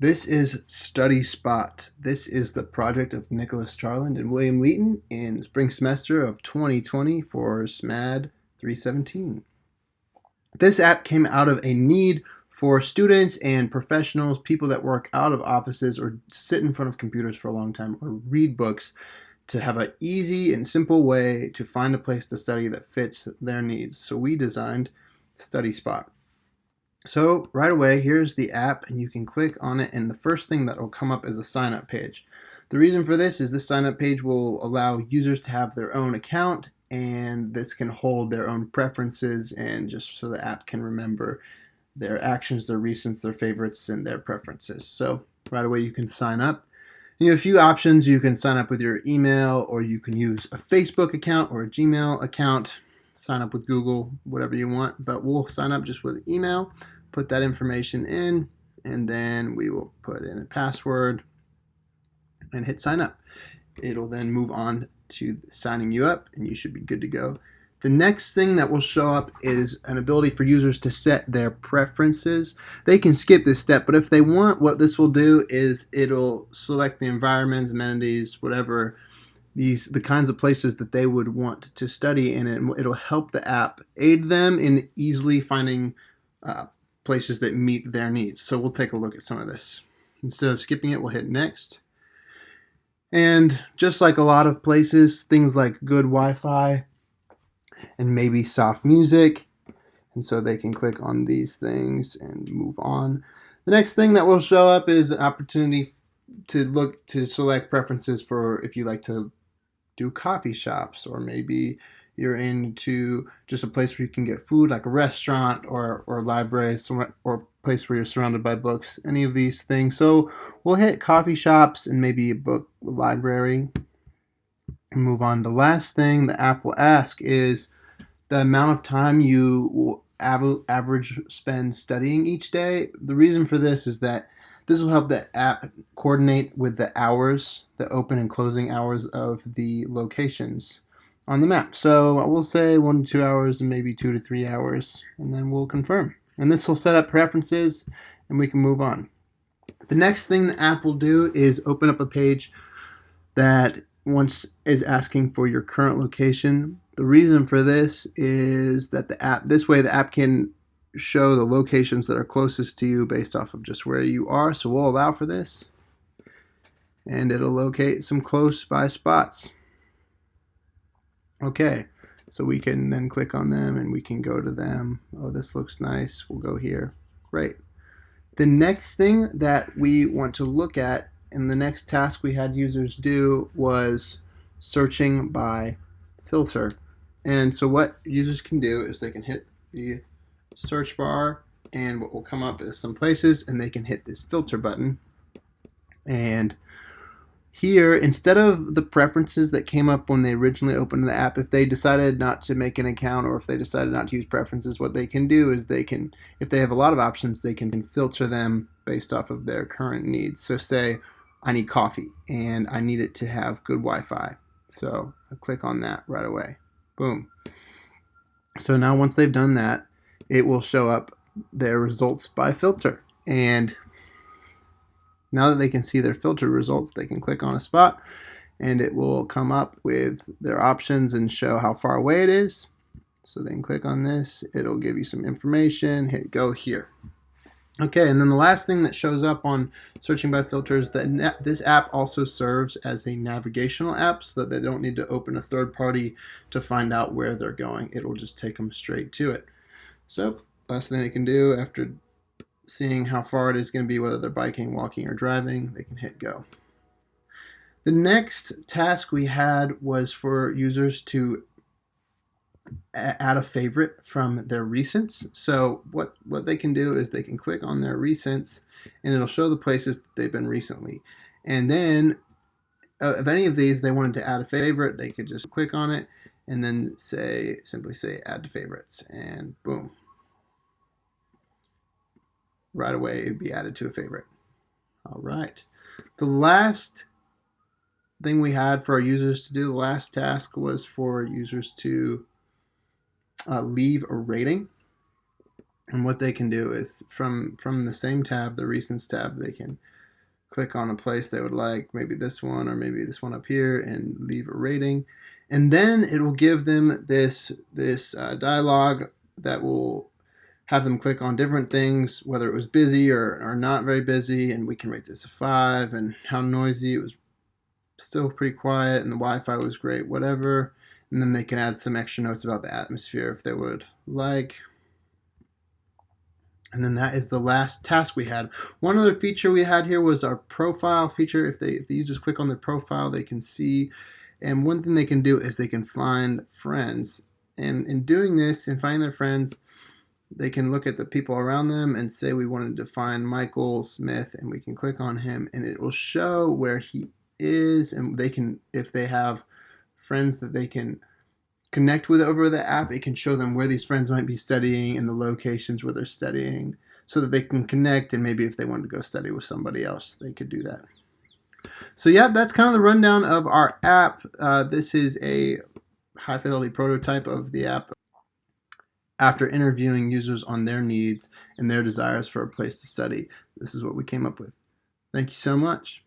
This is Study Spot. This is the project of Nicholas Charland and William Leaton in the spring semester of 2020 for SMAD 317. This app came out of a need for students and professionals, people that work out of offices or sit in front of computers for a long time or read books, to have an easy and simple way to find a place to study that fits their needs. So we designed Study Spot. So right away, here's the app, and you can click on it, and the first thing that will come up is a sign-up page. The reason for this is this sign-up page will allow users to have their own account, and this can hold their own preferences, and just so the app can remember their actions, their recents, their favorites, and their preferences. So right away, you can sign up. You have a few options. You can sign up with your email, or you can use a Facebook account or a Gmail account. Sign up with Google, whatever you want, but we'll sign up just with email, put that information in, and then we will put in a password and hit sign up. It'll then move on to signing you up, and you should be good to go. The next thing that will show up is an ability for users to set their preferences. They can skip this step, but if they want, what this will do is it'll select the environments, amenities, whatever, the kinds of places that they would want to study in, and it'll help the app aid them in easily finding places that meet their needs. So we'll take a look at some of this. Instead of skipping it, we'll hit next. And just like a lot of places, things like good Wi-Fi and maybe soft music. And so they can click on these things and move on. The next thing that will show up is an opportunity to select preferences for if you like to do coffee shops, or maybe you're into just a place where you can get food, like a restaurant or library, or a place where you're surrounded by books, any of these things. So we'll hit coffee shops and maybe a book library and move on. The last thing the app will ask is the amount of time you will average spend studying each day. The reason for this is that this will help the app coordinate with the hours, the open and closing hours of the locations on the map. So I will say 1 to 2 hours and maybe 2 to 3 hours, and then we'll confirm. And this will set up preferences, and we can move on. The next thing the app will do is open up a page that once is asking for your current location. The reason for this is that this way the app can show the locations that are closest to you based off of just where you are. So we'll allow for this, and it'll locate some close by spots. Okay, so we can then click on them and we can go to them. Oh, this looks nice. We'll go here. Great. The next thing that we want to look at, and the next task we had users do, was searching by filter. And so what users can do is they can hit the search bar, and what will come up is some places, and they can hit this filter button. And here, instead of the preferences that came up when they originally opened the app, if they decided not to make an account, or if they decided not to use preferences, what they can do is they can, if they have a lot of options, they can filter them based off of their current needs. So say I need coffee and I need it to have good Wi-Fi. So I click on that right away. Boom. So now once they've done that, it will show up their results by filter. And now that they can see their filter results, they can click on a spot, and it will come up with their options and show how far away it is. So they can click on this. It'll give you some information. Hit go here. Okay, and then the last thing that shows up on searching by filters, that this app also serves as a navigational app, so that they don't need to open a third party to find out where they're going. It will just take them straight to it. So last thing they can do after seeing how far it is going to be, whether they're biking, walking, or driving, they can hit go. The next task we had was for users to add a favorite from their recents. So what they can do is they can click on their recents, and it'll show the places that they've been recently. And then if any of these they wanted to add a favorite, they could just click on it and then simply say add to favorites, and boom. Right away it'd be added to a favorite. All right. The last thing we had for our users to do, the last task, was for users to leave a rating. And what they can do is from the same tab, the Recents tab, they can click on a place they would like, maybe this one or maybe this one up here, and leave a rating. And then it will give them this dialog that will have them click on different things, whether it was busy or not very busy, and we can rate this a 5, and how noisy. It was still pretty quiet, and the Wi-Fi was great, whatever. And then they can add some extra notes about the atmosphere if they would like. And then that is the last task we had. One other feature we had here was our profile feature. If the users click on their profile, they can see. And one thing they can do is they can find friends. And in doing this, in finding their friends, they can look at the people around them and say we wanted to find Michael Smith, and we can click on him, and it will show where he is. And they can, if they have friends that they can connect with over the app, it can show them where these friends might be studying and the locations where they're studying, so that they can connect, and maybe if they wanted to go study with somebody else, they could do that. So yeah, that's kind of the rundown of our app. This is a high fidelity prototype of the app after interviewing users on their needs and their desires for a place to study. This is what we came up with. Thank you so much.